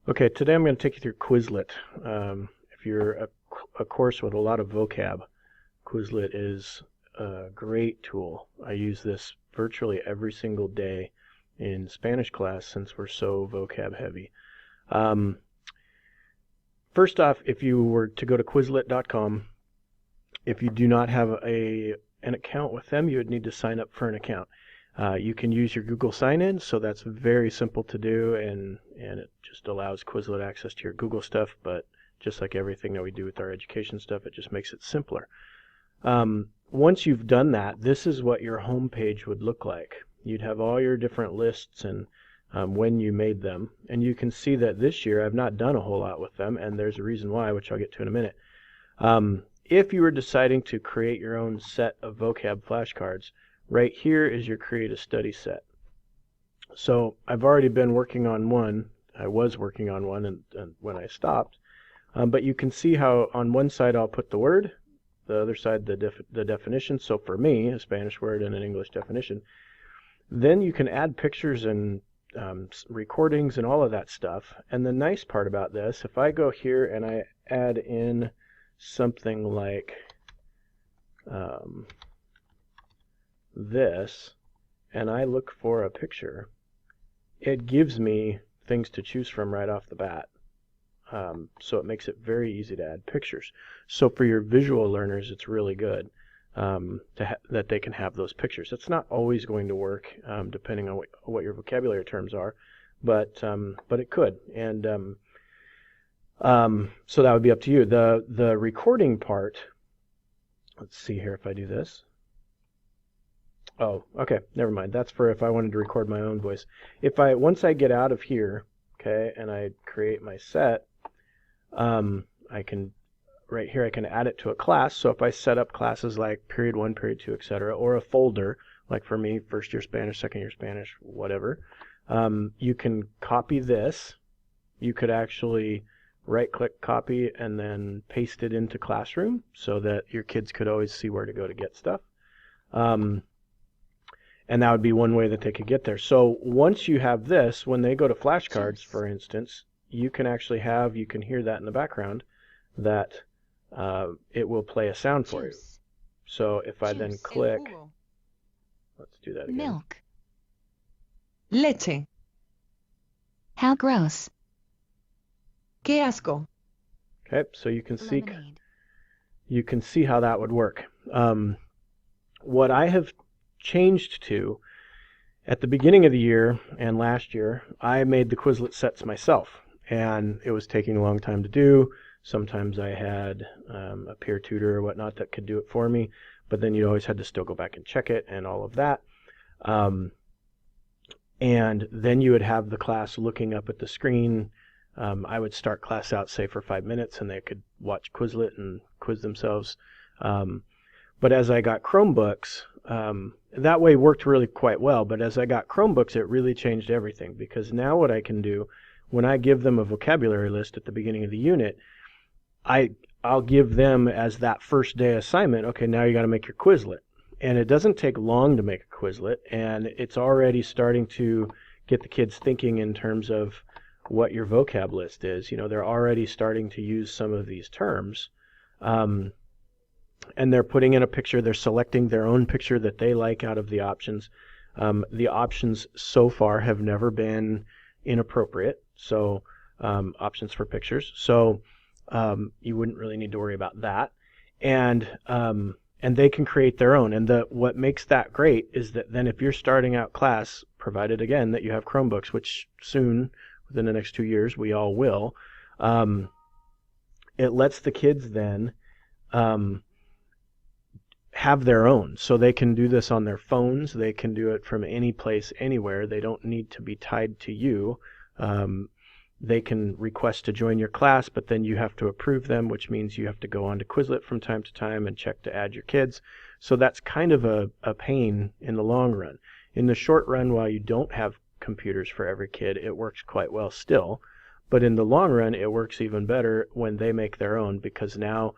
Okay, today I'm going to take you through Quizlet. If you're a course with a lot of vocab, Quizlet is a great tool. I use this virtually every single day in Spanish class since we're so vocab heavy. Um, First off, if you were to go to Quizlet.com, if you do not have an account with them, you would need to sign up for an account. You can use your Google sign-in, so that's very simple to do, and it just allows Quizlet access to your Google stuff, but just like everything that we do with our education stuff, it just makes it simpler. Once you've done that, this is what your home page would look like. You'd have all your different lists and when you made them, and you can see that this year I've not done a whole lot with them, and there's a reason why, which I'll get to in a minute. If you were deciding to create your own set of vocab flashcards, right here is your Create a Study set. So I've already been working on one. I was working on one and when I stopped. But you can see how on one side I'll put the word, the other side the definition. So for me, a Spanish word and an English definition. Then you can add pictures and recordings and all of that stuff. And the nice part about this, if I go here and I add in something like this, and I look for a picture, it gives me things to choose from right off the bat. So it makes it very easy to add pictures. So for your visual learners, it's really good that they can have those pictures. It's not always going to work depending on what your vocabulary terms are, but it could. And so that would be up to you. The recording part, let's see here if I do this. Oh, okay, never mind. That's for if I wanted to record my own voice. Once I get out of here, okay, and I create my set, I can right here I can add it to a class. So if I set up classes like period 1, period 2, etc., or a folder, like for me, first year Spanish, second year Spanish, whatever, you can copy this. You could actually right-click copy and then paste it into Classroom so that your kids could always see where to go to get stuff. And that would be one way that they could get there. So once you have this, when they go to flashcards, for instance, you can actually you can hear that in the background, that it will play a sound for you. So if I then click, let's do that again. Milk. Leche. How gross. Qué asco. Okay, so you can Lemonade. see how that would work. What I have changed to, at the beginning of the year and last year, I made the Quizlet sets myself, and it was taking a long time to do. Sometimes I had a peer tutor or whatnot that could do it for me, but then you always had to still go back and check it and all of that. And then you would have the class looking up at the screen. I would start class out, say, for 5 minutes, and they could watch Quizlet and quiz themselves. But as I got Chromebooks, that way worked really quite well. But as I got Chromebooks, it really changed everything, because now what I can do, when I give them a vocabulary list at the beginning of the unit, I'll give them as that first day assignment, okay, now you got to make your Quizlet. And it doesn't take long to make a Quizlet, and it's already starting to get the kids thinking in terms of what your vocab list is. You know, they're already starting to use some of these terms. And they're putting in a picture, they're selecting their own picture that they like out of the options. The options so far have never been inappropriate, so options for pictures. So you wouldn't really need to worry about that. And they can create their own. And what makes that great is that then if you're starting out class, provided again that you have Chromebooks, which soon, within the next 2 years, we all will, it lets the kids then have their own. So they can do this on their phones. They can do it from any place, anywhere. They don't need to be tied to you. They can request to join your class, but then you have to approve them, which means you have to go on to Quizlet from time to time and check to add your kids. So that's kind of a pain in the long run. In the short run, while you don't have computers for every kid, it works quite well still. But in the long run, it works even better when they make their own, because now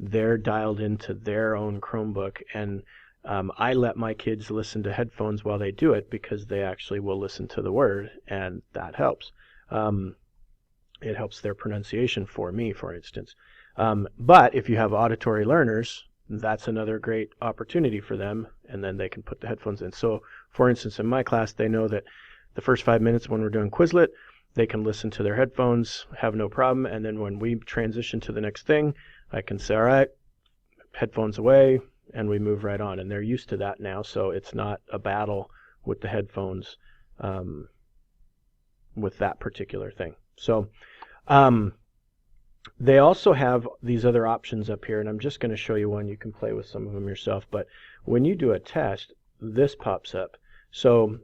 they're dialed into their own Chromebook, and I let my kids listen to headphones while they do it, because they actually will listen to the word, and that helps. It helps their pronunciation for me, for instance. But if you have auditory learners, that's another great opportunity for them, and then they can put the headphones in. So, for instance, in my class, they know that the first 5 minutes when we're doing Quizlet, they can listen to their headphones, have no problem, and then when we transition to the next thing, I can say, all right, headphones away, and we move right on. And they're used to that now, so it's not a battle with the headphones with that particular thing. So they also have these other options up here, and I'm just going to show you one. You can play with some of them yourself, but when you do a test, this pops up. So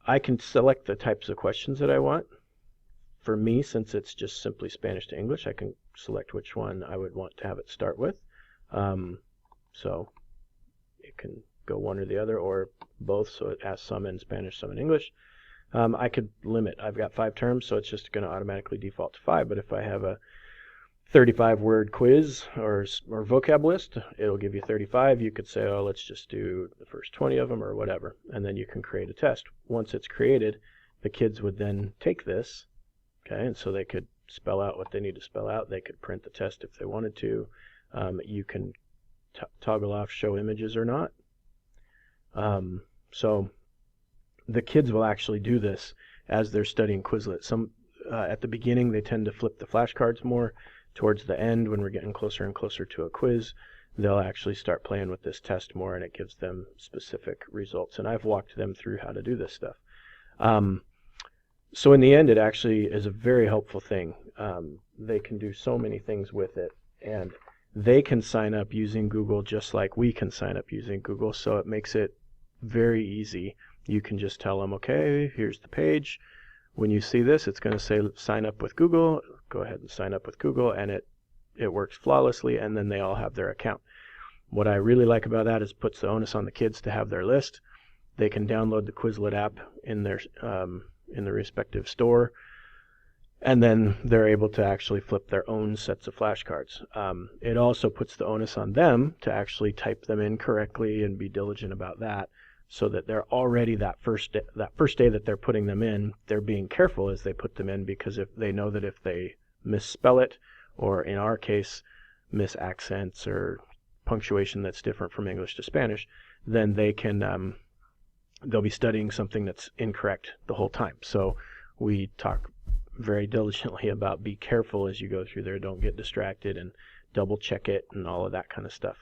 I can select the types of questions that I want. For me, since it's just simply Spanish to English, I can select which one I would want to have it start with. So it can go one or the other, or both, so it asks some in Spanish, some in English. I could limit. I've got 5 terms, so it's just going to automatically default to 5. But if I have a 35-word quiz or vocab list, it'll give you 35. You could say, oh, let's just do the first 20 of them or whatever, and then you can create a test. Once it's created, the kids would then take this, okay, and so they could spell out what they need to spell out. They could print the test if they wanted to. You can toggle off show images or not. So the kids will actually do this as they're studying Quizlet. At the beginning, they tend to flip the flashcards more. Towards the end, when we're getting closer and closer to a quiz, they'll actually start playing with this test more, and it gives them specific results. And I've walked them through how to do this stuff. So in the end, it actually is a very helpful thing. They can do so many things with it, and they can sign up using Google just like we can sign up using Google, so it makes it very easy. You can just tell them, okay, here's the page. When you see this, it's going to say sign up with Google. Go ahead and sign up with Google, and it works flawlessly, and then they all have their account. What I really like about that is it puts the onus on the kids to have their list. They can download the Quizlet app in their in the respective store, and then they're able to actually flip their own sets of flashcards. It also puts the onus on them to actually type them in correctly and be diligent about that, so that they're already that first day that they're putting them in, they're being careful as they put them in, because if they know that if they misspell it, or in our case, miss accents or punctuation that's different from English to Spanish, then they can they'll be studying something that's incorrect the whole time. So we talk very diligently about be careful as you go through there, don't get distracted, and double check it and all of that kind of stuff.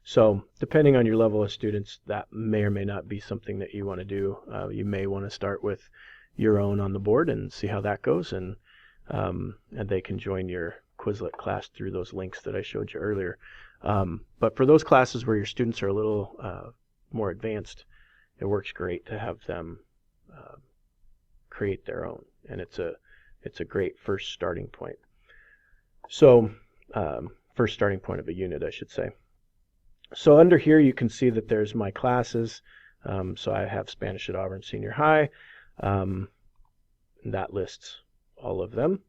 So depending on your level of students, that may or may not be something that you want to do. You may want to start with your own on the board and see how that goes, and they can join your Quizlet class through those links that I showed you earlier. But for those classes where your students are a little more advanced, it works great to have them create their own, and it's a great first starting point. So first starting point of a unit, I should say. So under here you can see that there's my classes. So I have Spanish at Auburn Senior High. That lists all of them.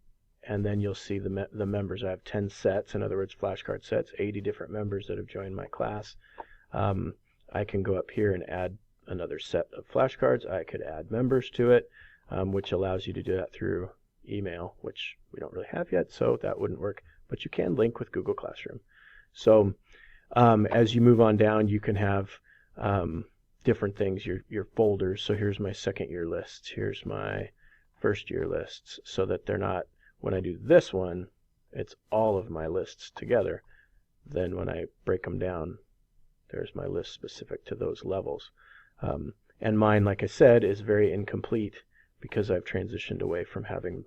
And then you'll see the members. I have 10 sets, in other words, flashcard sets, 80 different members that have joined my class. I can go up here and add another set of flashcards. I could add members to it, which allows you to do that through email, which we don't really have yet, so that wouldn't work. But you can link with Google Classroom. So as you move on down, you can have different things, your folders. So here's my second year lists, here's my first year lists, so that they're not, when I do this one, it's all of my lists together. Then when I break them down, there's my list specific to those levels. And mine, like I said, is very incomplete because I've transitioned away from having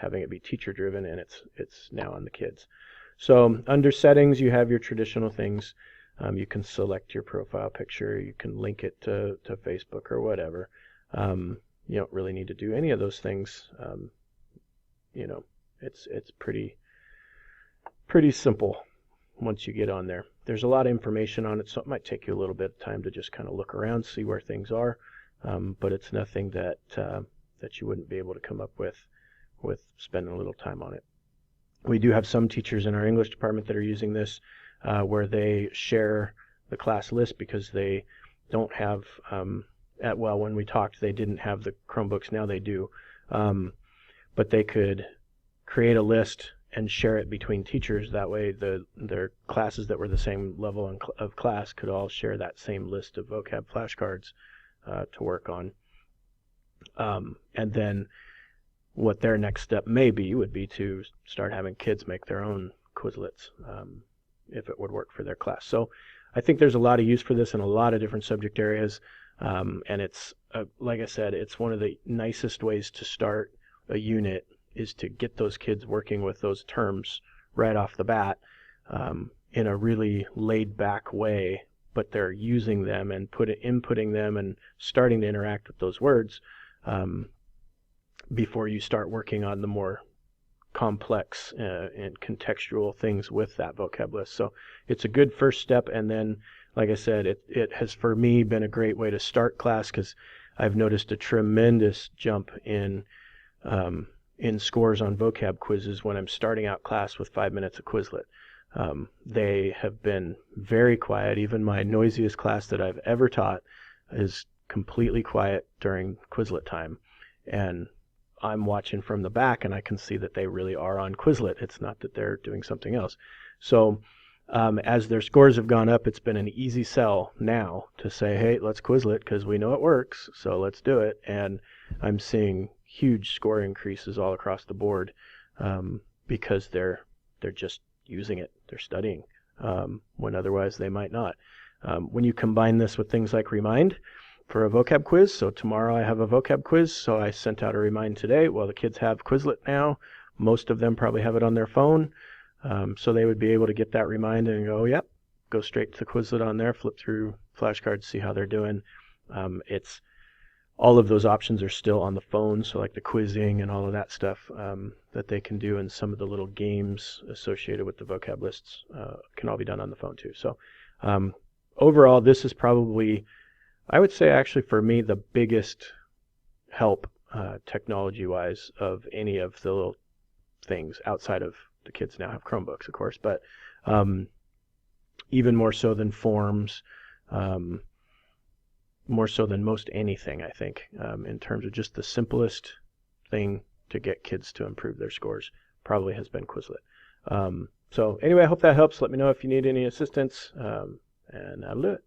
it be teacher driven, and it's now on the kids. So under settings, you have your traditional things. You can select your profile picture. You can link it to Facebook or whatever. You don't really need to do any of those things. You know, it's pretty simple once you get on there. There's a lot of information on it, so it might take you a little bit of time to just kind of look around, see where things are. But it's nothing that you wouldn't be able to come up with spending a little time on it. We do have some teachers in our English department that are using this where they share the class list because they don't have, well, when we talked, they didn't have the Chromebooks. Now they do. but they could create a list and share it between teachers. That way their classes that were the same level of class could all share that same list of vocab flashcards to work on. And then what their next step maybe would be to start having kids make their own Quizlets, if it would work for their class. So I think there's a lot of use for this in a lot of different subject areas. And it's, like I said, it's one of the nicest ways to start a unit is to get those kids working with those terms right off the bat in a really laid-back way, but they're using them and inputting them and starting to interact with those words before you start working on the more complex and contextual things with that vocab list. So it's a good first step, and then, like I said, it has for me been a great way to start class because I've noticed a tremendous jump in scores on vocab quizzes when I'm starting out class with 5 minutes of Quizlet. They have been very quiet. Even my noisiest class that I've ever taught is completely quiet during Quizlet time. And I'm watching from the back and I can see that they really are on Quizlet. It's not that they're doing something else. So as their scores have gone up, it's been an easy sell now to say, hey, let's Quizlet because we know it works, so let's do it. And I'm seeing huge score increases all across the board because they're just using it. They're studying when otherwise they might not. When you combine this with things like Remind for a vocab quiz, so tomorrow I have a vocab quiz, so I sent out a Remind today. Well, the kids have Quizlet now. Most of them probably have it on their phone, so they would be able to get that Remind and go, yep, go straight to the Quizlet on there, flip through flashcards, see how they're doing. It's all of those options are still on the phone, so like the quizzing and all of that stuff that they can do, and some of the little games associated with the vocab lists can all be done on the phone too. So overall, this is probably, I would say actually for me, the biggest help technology-wise of any of the little things outside of the kids now have Chromebooks, of course, but even more so than forms, more so than most anything, I think, in terms of just the simplest thing to get kids to improve their scores probably has been Quizlet. So anyway, I hope that helps. Let me know if you need any assistance, and that'll do it.